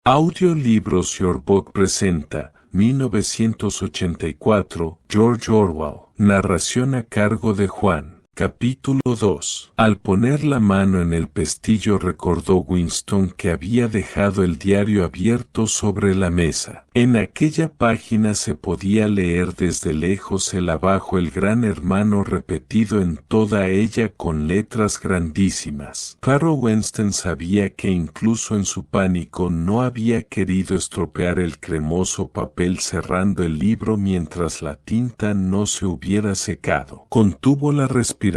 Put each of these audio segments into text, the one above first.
Audiolibros Yorkbook presenta 1984, George Orwell. Narración a cargo de Juan. Capítulo 2. Al poner la mano en el pestillo recordó Winston que había dejado el diario abierto sobre la mesa. En aquella página se podía leer desde lejos el abajo el gran hermano repetido en toda ella con letras grandísimas. Claro, Winston sabía que incluso en su pánico no había querido estropear el cremoso papel cerrando el libro mientras la tinta no se hubiera secado. Contuvo la respiración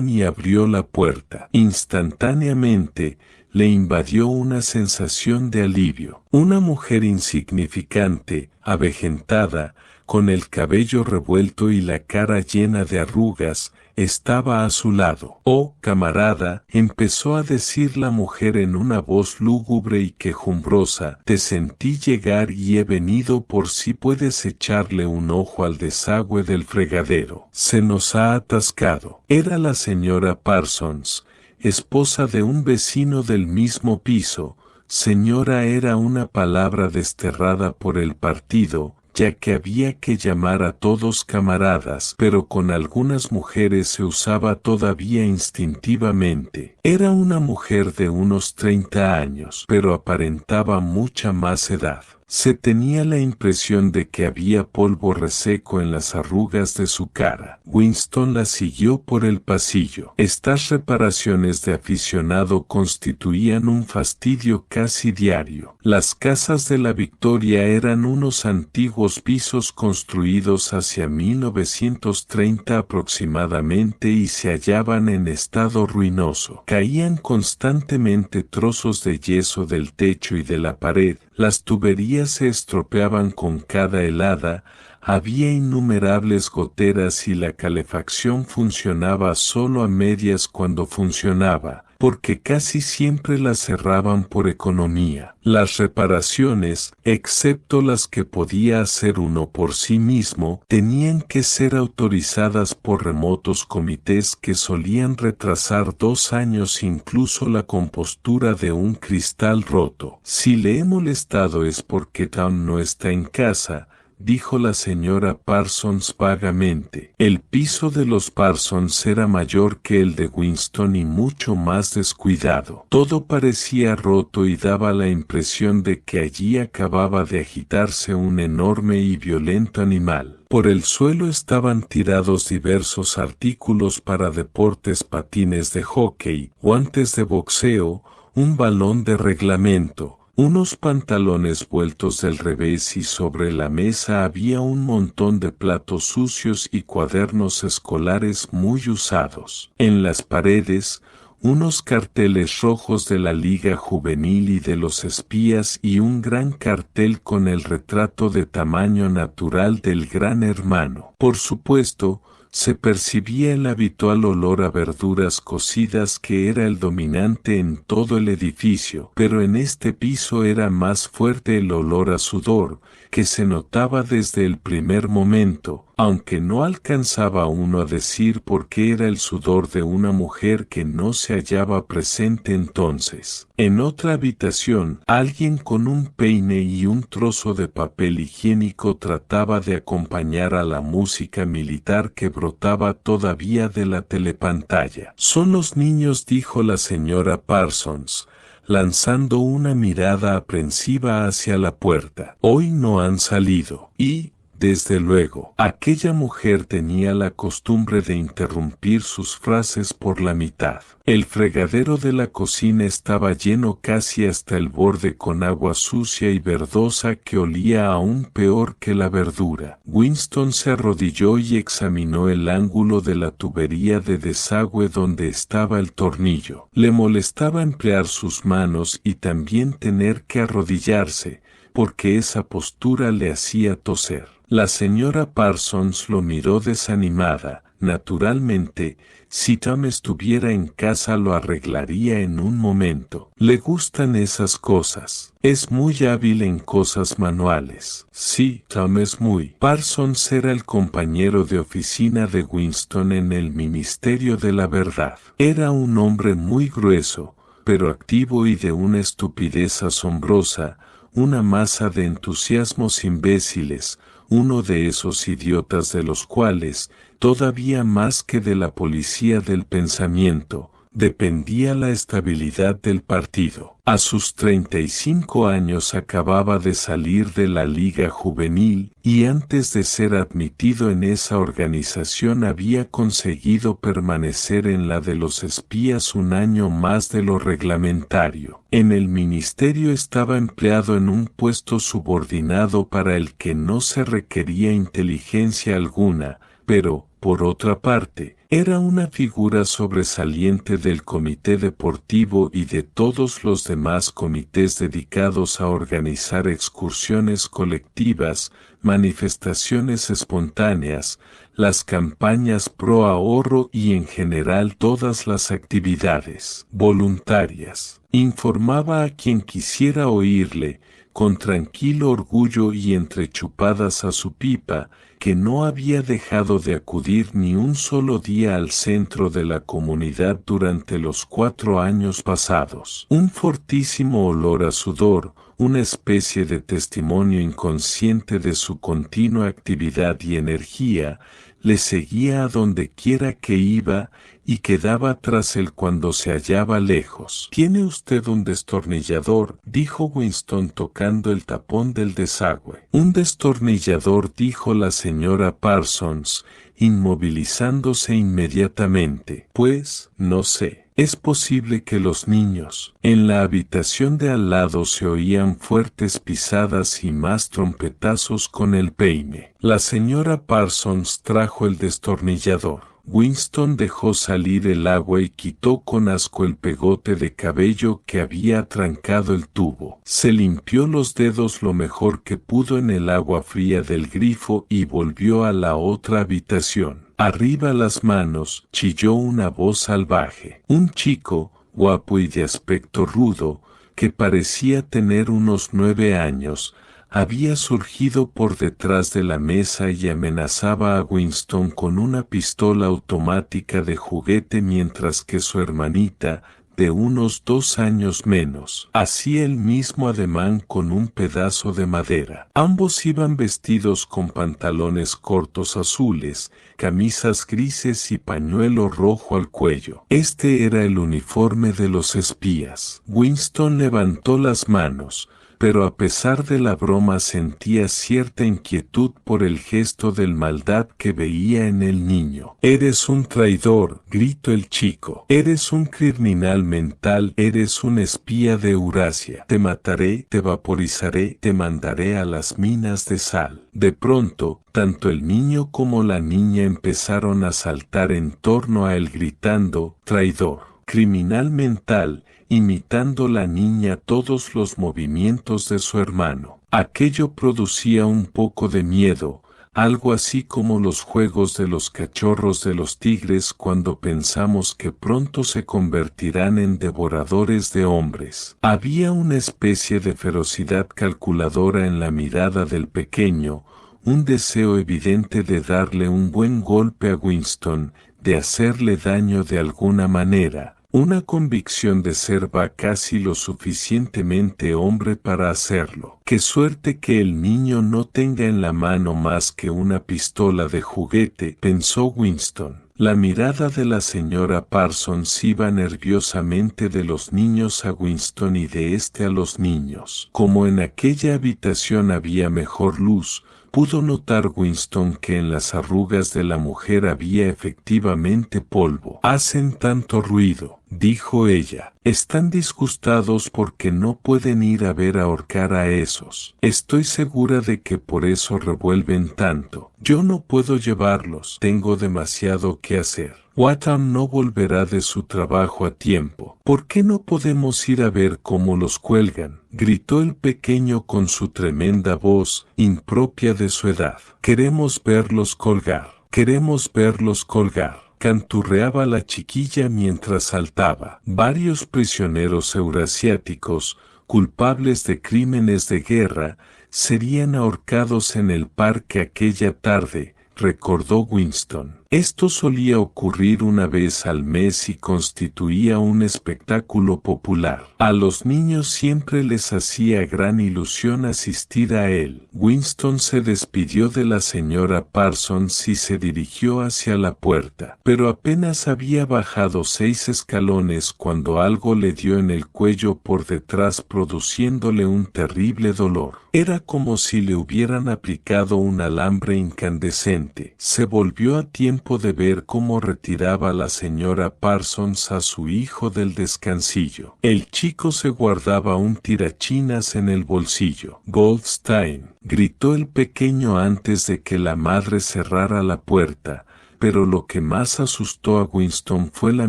y abrió la puerta. Instantáneamente, le invadió una sensación de alivio. Una mujer insignificante, avejentada, con el cabello revuelto y la cara llena de arrugas, estaba a su lado. «Oh, camarada», empezó a decir la mujer en una voz lúgubre y quejumbrosa, «te sentí llegar y he venido por si puedes echarle un ojo al desagüe del fregadero. Se nos ha atascado». Era la señora Parsons, esposa de un vecino del mismo piso. Señora era una palabra desterrada por el partido, ya que había que llamar a todos camaradas, pero con algunas mujeres se usaba todavía instintivamente. Era una mujer de unos 30 años, pero aparentaba mucha más edad. Se tenía la impresión de que había polvo reseco en las arrugas de su cara. Winston la siguió por el pasillo. Estas reparaciones de aficionado constituían un fastidio casi diario. Las casas de la Victoria eran unos antiguos pisos construidos hacia 1930 aproximadamente y se hallaban en estado ruinoso. Caían constantemente trozos de yeso del techo y de la pared. Las tuberías se estropeaban con cada helada, había innumerables goteras y la calefacción funcionaba solo a medias cuando funcionaba, porque casi siempre las cerraban por economía. Las reparaciones, excepto las que podía hacer uno por sí mismo, tenían que ser autorizadas por remotos comités que solían retrasar 2 años incluso la compostura de un cristal roto. «Si le he molestado es porque Tom no está en casa», dijo la señora Parsons vagamente. El piso de los Parsons era mayor que el de Winston y mucho más descuidado. Todo parecía roto y daba la impresión de que allí acababa de agitarse un enorme y violento animal. Por el suelo estaban tirados diversos artículos para deportes: patines de hockey, guantes de boxeo, un balón de reglamento, unos pantalones vueltos del revés y sobre la mesa había un montón de platos sucios y cuadernos escolares muy usados. En las paredes, unos carteles rojos de la Liga Juvenil y de los Espías y un gran cartel con el retrato de tamaño natural del Gran Hermano. Por supuesto, se percibía el habitual olor a verduras cocidas que era el dominante en todo el edificio, pero en este piso era más fuerte el olor a sudor, que se notaba desde el primer momento, aunque no alcanzaba uno a decir por qué era el sudor de una mujer que no se hallaba presente entonces. En otra habitación, alguien con un peine y un trozo de papel higiénico trataba de acompañar a la música militar que brotaba todavía de la telepantalla. «Son los niños», dijo la señora Parsons, lanzando una mirada aprensiva hacia la puerta. «Hoy no han salido». Y, desde luego, aquella mujer tenía la costumbre de interrumpir sus frases por la mitad. El fregadero de la cocina estaba lleno casi hasta el borde con agua sucia y verdosa que olía aún peor que la verdura. Winston se arrodilló y examinó el ángulo de la tubería de desagüe donde estaba el tornillo. Le molestaba emplear sus manos y también tener que arrodillarse, porque esa postura le hacía toser. La señora Parsons lo miró desanimada. Naturalmente, si Tom estuviera en casa lo arreglaría en un momento. Le gustan esas cosas. Es muy hábil en cosas manuales. Sí, Tom es muy. Parsons era el compañero de oficina de Winston en el Ministerio de la Verdad. Era un hombre muy grueso, pero activo y de una estupidez asombrosa, una masa de entusiasmos imbéciles, uno de esos idiotas de los cuales, todavía más que de la policía del pensamiento, dependía la estabilidad del partido. A sus 35 años acababa de salir de la Liga Juvenil y antes de ser admitido en esa organización había conseguido permanecer en la de los espías un año más de lo reglamentario. En el ministerio estaba empleado en un puesto subordinado para el que no se requería inteligencia alguna, pero, por otra parte, era una figura sobresaliente del comité deportivo y de todos los demás comités dedicados a organizar excursiones colectivas, manifestaciones espontáneas, las campañas pro ahorro y en general todas las actividades voluntarias. Informaba a quien quisiera oírle, con tranquilo orgullo y entre chupadas a su pipa, que no había dejado de acudir ni un solo día al centro de la comunidad durante los 4 años pasados. Un fortísimo olor a sudor, una especie de testimonio inconsciente de su continua actividad y energía, le seguía a donde quiera que iba y quedaba tras él cuando se hallaba lejos. «¿Tiene usted un destornillador?», dijo Winston tocando el tapón del desagüe. «Un destornillador», dijo la señora Parsons, inmovilizándose inmediatamente. «Pues, no sé». Es posible que los niños. En la habitación de al lado se oían fuertes pisadas y más trompetazos con el peine. La señora Parsons trajo el destornillador. Winston dejó salir el agua y quitó con asco el pegote de cabello que había atrancado el tubo. Se limpió los dedos lo mejor que pudo en el agua fría del grifo y volvió a la otra habitación. «Arriba las manos», chilló una voz salvaje. Un chico, guapo y de aspecto rudo, que parecía tener unos 9 años, había surgido por detrás de la mesa y amenazaba a Winston con una pistola automática de juguete mientras que su hermanita, de unos 2 años menos, hacía el mismo ademán con un pedazo de madera. Ambos iban vestidos con pantalones cortos azules, camisas grises y pañuelo rojo al cuello. Este era el uniforme de los espías. Winston levantó las manos, pero a pesar de la broma sentía cierta inquietud por el gesto de maldad que veía en el niño. «Eres un traidor», gritó el chico. «Eres un criminal mental, eres un espía de Eurasia. Te mataré, te vaporizaré, te mandaré a las minas de sal». De pronto, tanto el niño como la niña empezaron a saltar en torno a él gritando, «traidor, criminal mental», imitando la niña todos los movimientos de su hermano. Aquello producía un poco de miedo, algo así como los juegos de los cachorros de los tigres cuando pensamos que pronto se convertirán en devoradores de hombres. Había una especie de ferocidad calculadora en la mirada del pequeño, un deseo evidente de darle un buen golpe a Winston, de hacerle daño de alguna manera. Una convicción de ser casi lo suficientemente hombre para hacerlo. Qué suerte que el niño no tenga en la mano más que una pistola de juguete, pensó Winston. La mirada de la señora Parsons iba nerviosamente de los niños a Winston y de este a los niños. Como en aquella habitación había mejor luz, pudo notar Winston que en las arrugas de la mujer había efectivamente polvo. «Hacen tanto ruido», dijo ella. «Están disgustados porque no pueden ir a ver ahorcar a esos. Estoy segura de que por eso revuelven tanto. Yo no puedo llevarlos, tengo demasiado que hacer». «Watham no volverá de su trabajo a tiempo. ¿Por qué no podemos ir a ver cómo los cuelgan?», gritó el pequeño con su tremenda voz, impropia de su edad. «Queremos verlos colgar. Queremos verlos colgar», canturreaba la chiquilla mientras saltaba. Varios prisioneros eurasiáticos, culpables de crímenes de guerra, serían ahorcados en el parque aquella tarde, recordó Winston. Esto solía ocurrir una vez al mes y constituía un espectáculo popular. A los niños siempre les hacía gran ilusión asistir a él. Winston se despidió de la señora Parsons y se dirigió hacia la puerta, pero apenas había bajado 6 escalones cuando algo le dio en el cuello por detrás, produciéndole un terrible dolor. Era como si le hubieran aplicado un alambre incandescente. Se volvió a tiempo de ver cómo retiraba la señora Parsons a su hijo del descansillo. El chico se guardaba un tirachinas en el bolsillo. Goldstein, gritó el pequeño antes de que la madre cerrara la puerta. Pero lo que más asustó a Winston fue la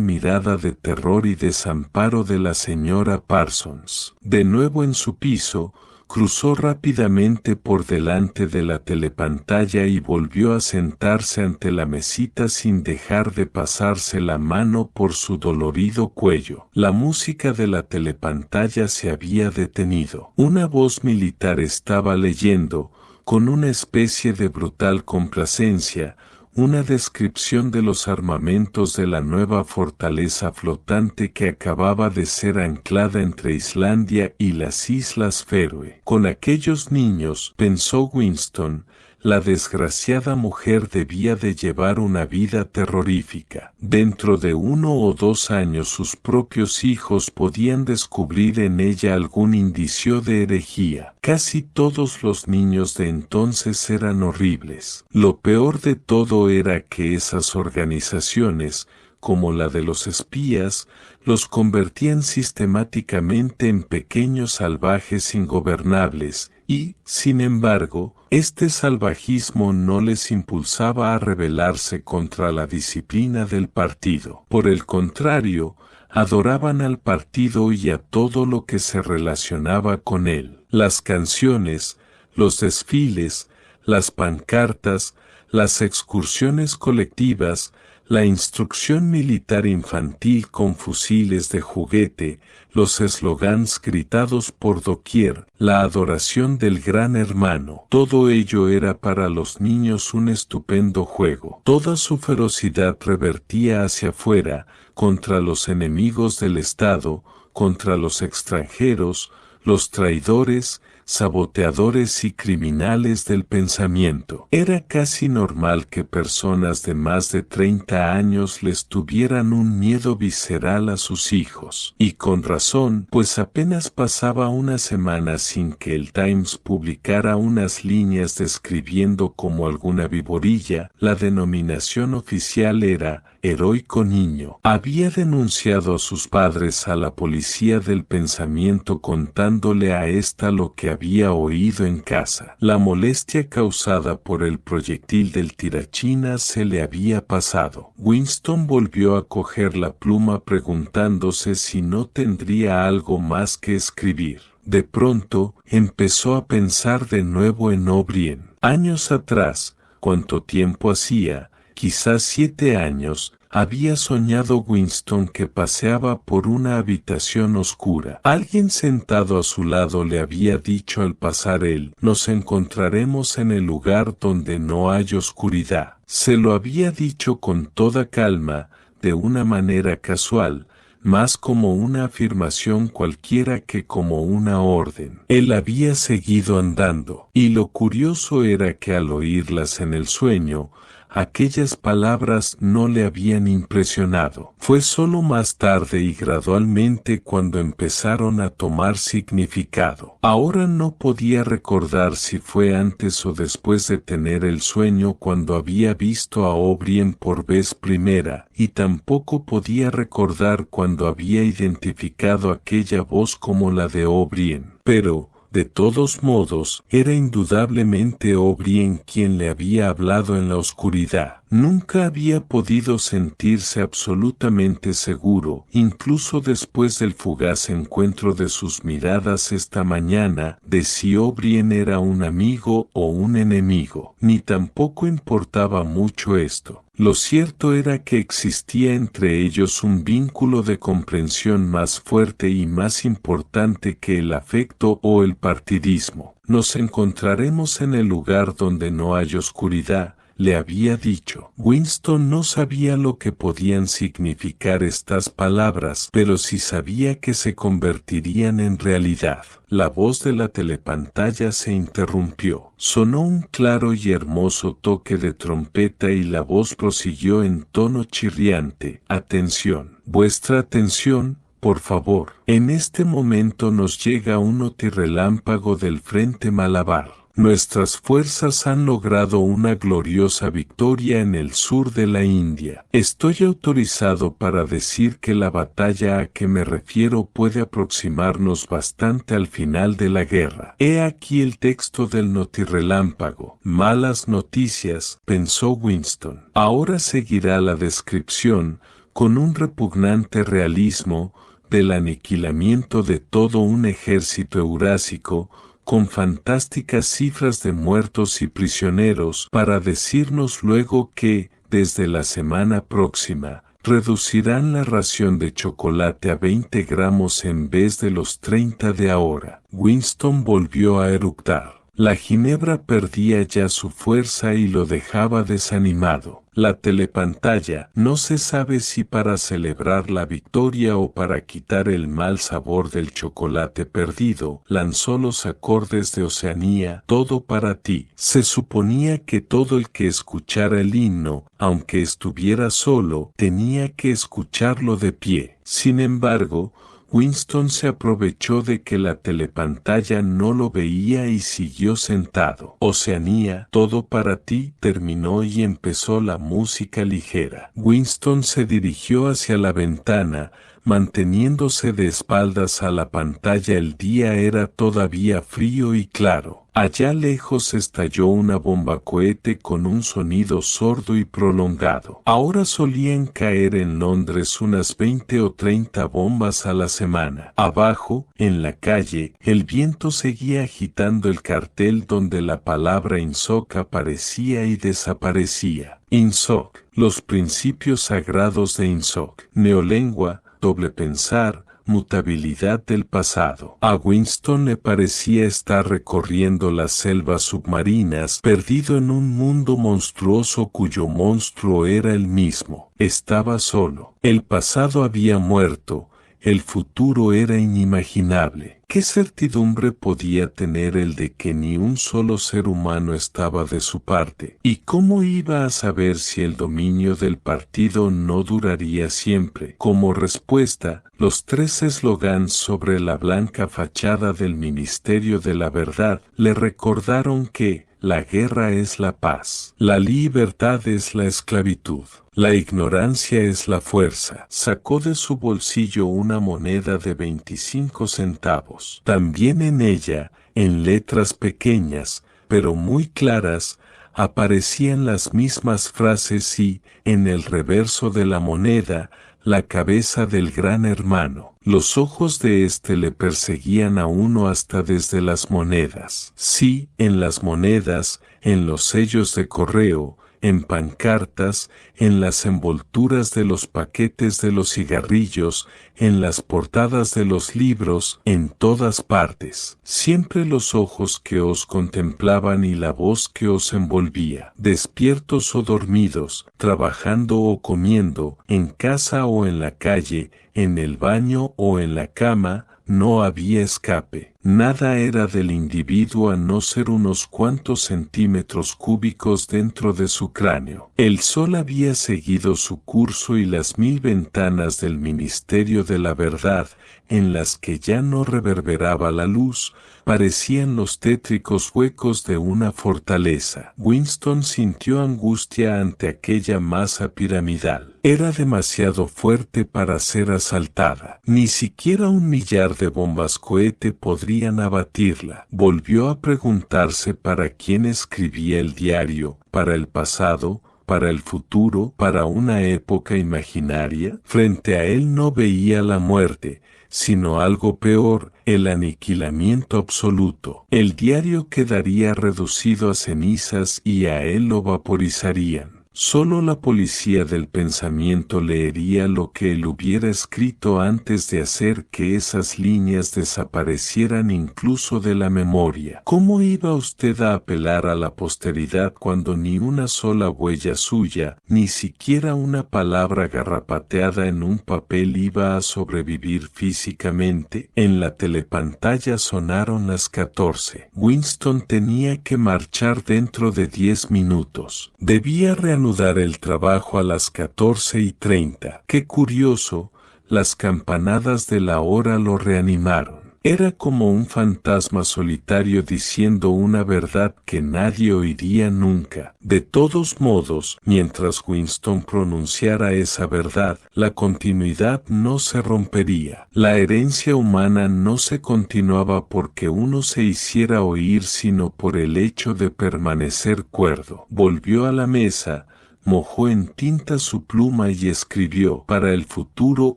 mirada de terror y desamparo de la señora Parsons. De nuevo en su piso, cruzó rápidamente por delante de la telepantalla y volvió a sentarse ante la mesita sin dejar de pasarse la mano por su dolorido cuello. La música de la telepantalla se había detenido. Una voz militar estaba leyendo, con una especie de brutal complacencia, una descripción de los armamentos de la nueva fortaleza flotante que acababa de ser anclada entre Islandia y las Islas Feroe. Con aquellos niños, pensó Winston, la desgraciada mujer debía de llevar una vida terrorífica. Dentro de 1 o 2 años sus propios hijos podían descubrir en ella algún indicio de herejía. Casi todos los niños de entonces eran horribles. Lo peor de todo era que esas organizaciones, como la de los espías, los convertían sistemáticamente en pequeños salvajes ingobernables, y, sin embargo, este salvajismo no les impulsaba a rebelarse contra la disciplina del partido. Por el contrario, adoraban al partido y a todo lo que se relacionaba con él. Las canciones, los desfiles, las pancartas, las excursiones colectivas, la instrucción militar infantil con fusiles de juguete, los eslogans gritados por doquier, la adoración del gran hermano, todo ello era para los niños un estupendo juego. Toda su ferocidad revertía hacia afuera, contra los enemigos del Estado, contra los extranjeros, los traidores, saboteadores y criminales del pensamiento. Era casi normal que personas de más de 30 años les tuvieran un miedo visceral a sus hijos. Y con razón, pues apenas pasaba una semana sin que el Times publicara unas líneas describiendo como alguna viborilla, la denominación oficial era heroico niño. Había denunciado a sus padres a la policía del pensamiento contándole a ésta lo que había oído en casa. La molestia causada por el proyectil del tirachinas se le había pasado. Winston volvió a coger la pluma preguntándose si no tendría algo más que escribir. De pronto, empezó a pensar de nuevo en O'Brien. Años atrás, ¿cuánto tiempo hacía? Quizás 7 años, había soñado Winston que paseaba por una habitación oscura. Alguien sentado a su lado le había dicho al pasar él, nos encontraremos en el lugar donde no hay oscuridad. Se lo había dicho con toda calma, de una manera casual, más como una afirmación cualquiera que como una orden. Él había seguido andando, y lo curioso era que al oírlas en el sueño, aquellas palabras no le habían impresionado. Fue solo más tarde y gradualmente cuando empezaron a tomar significado. Ahora no podía recordar si fue antes o después de tener el sueño cuando había visto a O'Brien por vez primera, y tampoco podía recordar cuando había identificado aquella voz como la de O'Brien. Pero, de todos modos, era indudablemente O'Brien quien le había hablado en la oscuridad. Nunca había podido sentirse absolutamente seguro, incluso después del fugaz encuentro de sus miradas esta mañana, de si O'Brien era un amigo o un enemigo. Ni tampoco importaba mucho esto. Lo cierto era que existía entre ellos un vínculo de comprensión más fuerte y más importante que el afecto o el partidismo. Nos encontraremos en el lugar donde no hay oscuridad, le había dicho. Winston no sabía lo que podían significar estas palabras, pero sí sabía que se convertirían en realidad. La voz de la telepantalla se interrumpió. Sonó un claro y hermoso toque de trompeta y la voz prosiguió en tono chirriante. Atención, vuestra atención, por favor. En este momento nos llega un notirrelámpago del frente Malabar. Nuestras fuerzas han logrado una gloriosa victoria en el sur de la India. Estoy autorizado para decir que la batalla a que me refiero puede aproximarnos bastante al final de la guerra. He aquí el texto del notirrelámpago. Malas noticias, pensó Winston. Ahora seguirá la descripción, con un repugnante realismo, del aniquilamiento de todo un ejército eurásico, con fantásticas cifras de muertos y prisioneros, para decirnos luego que, desde la semana próxima, reducirán la ración de chocolate a 20 gramos en vez de los 30 de ahora. Winston volvió a eructar. La ginebra perdía ya su fuerza y lo dejaba desanimado. La telepantalla, no se sabe si para celebrar la victoria o para quitar el mal sabor del chocolate perdido, lanzó los acordes de Oceanía, todo para ti. Se suponía que todo el que escuchara el himno, aunque estuviera solo, tenía que escucharlo de pie. Sin embargo, Winston se aprovechó de que la telepantalla no lo veía y siguió sentado. Oceanía, todo para ti, terminó y empezó la música ligera. Winston se dirigió hacia la ventana, manteniéndose de espaldas a la pantalla. El día era todavía frío y claro. Allá lejos estalló una bomba cohete con un sonido sordo y prolongado. Ahora solían caer en Londres unas 20 o 30 bombas a la semana. Abajo, en la calle, el viento seguía agitando el cartel donde la palabra INSOC aparecía y desaparecía. INSOC, los principios sagrados de INSOC. Neolengua, doble pensar, mutabilidad del pasado. A Winston le parecía estar recorriendo las selvas submarinas, perdido en un mundo monstruoso cuyo monstruo era él mismo. Estaba solo. El pasado había muerto. El futuro era inimaginable. ¿Qué certidumbre podía tener el de que ni un solo ser humano estaba de su parte? ¿Y cómo iba a saber si el dominio del partido no duraría siempre? Como respuesta, los 3 eslogans sobre la blanca fachada del Ministerio de la Verdad le recordaron que la guerra es la paz, la libertad es la esclavitud. La ignorancia es la fuerza. Sacó de su bolsillo una moneda de 25 centavos. También en ella, en letras pequeñas, pero muy claras, aparecían las mismas frases y, en el reverso de la moneda, la cabeza del gran hermano. Los ojos de éste le perseguían a uno hasta desde las monedas. Sí, en las monedas, en los sellos de correo, en pancartas, en las envolturas de los paquetes de los cigarrillos, en las portadas de los libros, en todas partes. Siempre los ojos que os contemplaban y la voz que os envolvía. Despiertos o dormidos, trabajando o comiendo, en casa o en la calle, en el baño o en la cama, no había escape. Nada era del individuo a no ser unos cuantos centímetros cúbicos dentro de su cráneo. El sol había seguido su curso y las 1000 ventanas del Ministerio de la Verdad, en las que ya no reverberaba la luz, parecían los tétricos huecos de una fortaleza. Winston sintió angustia ante aquella masa piramidal. Era demasiado fuerte para ser asaltada. Ni siquiera un millar de bombas cohete podrían abatirla. Volvió a preguntarse para quién escribía el diario, para el pasado, para el futuro, para una época imaginaria. Frente a él no veía la muerte, sino algo peor, el aniquilamiento absoluto. El diario quedaría reducido a cenizas y a él lo vaporizarían. Solo la policía del pensamiento leería lo que él hubiera escrito antes de hacer que esas líneas desaparecieran incluso de la memoria. ¿Cómo iba usted a apelar a la posteridad cuando ni una sola huella suya, ni siquiera una palabra garrapateada en un papel iba a sobrevivir físicamente? En la telepantalla sonaron las 14. Winston tenía que marchar dentro de 10 minutos. Debía reanudar el trabajo a las 14:30. Qué curioso, las campanadas de la hora lo reanimaron. Era como un fantasma solitario diciendo una verdad que nadie oiría nunca. De todos modos, mientras Winston pronunciara esa verdad, la continuidad no se rompería. La herencia humana no se continuaba porque uno se hiciera oír, sino por el hecho de permanecer cuerdo. Volvió a la mesa, mojó en tinta su pluma y escribió: para el futuro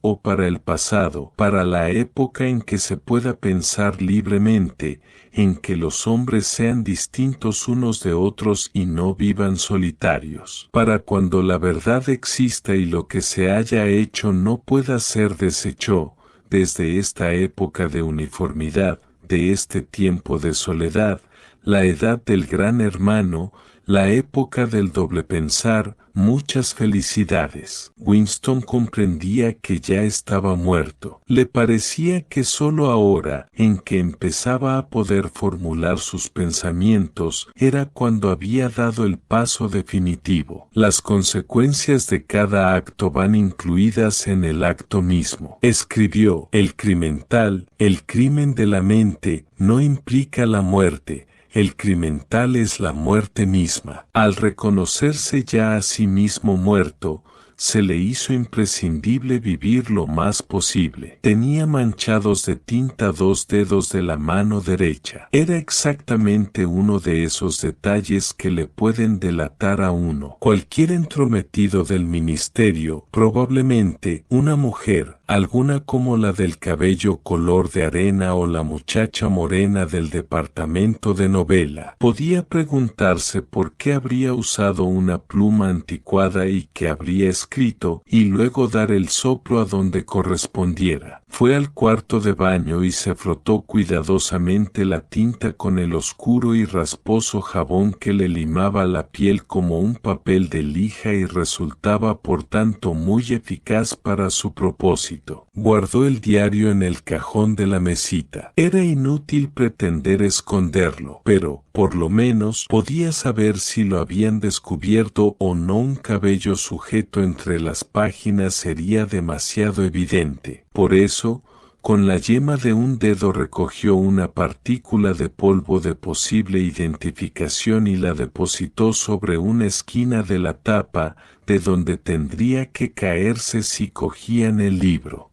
o para el pasado, para la época en que se pueda pensar libremente, en que los hombres sean distintos unos de otros y no vivan solitarios, para cuando la verdad exista y lo que se haya hecho no pueda ser deshecho, desde esta época de uniformidad, de este tiempo de soledad, la edad del gran hermano, la época del doble pensar. Muchas felicidades. Winston comprendía que ya estaba muerto. Le parecía que solo ahora, en que empezaba a poder formular sus pensamientos, era cuando había dado el paso definitivo. Las consecuencias de cada acto van incluidas en el acto mismo. Escribió: el criminal, el crimen de la mente, no implica la muerte. El criminal es la muerte misma. Al reconocerse ya a sí mismo muerto, se le hizo imprescindible vivir lo más posible. Tenía manchados de tinta 2 dedos de la mano derecha. Era exactamente uno de esos detalles que le pueden delatar a uno. Cualquier entrometido del ministerio, probablemente una mujer, alguna como la del cabello color de arena o la muchacha morena del departamento de novela, podía preguntarse por qué habría usado una pluma anticuada y que habría escrito, y luego dar el soplo a donde correspondiera. Fue al cuarto de baño y se frotó cuidadosamente la tinta con el oscuro y rasposo jabón que le limaba la piel como un papel de lija y resultaba por tanto muy eficaz para su propósito. Guardó el diario en el cajón de la mesita. Era inútil pretender esconderlo, pero, por lo menos, podía saber si lo habían descubierto o no. Un cabello sujeto entre las páginas sería demasiado evidente. Por eso, con la yema de un dedo recogió una partícula de polvo de posible identificación y la depositó sobre una esquina de la tapa, de donde tendría que caerse si cogían el libro.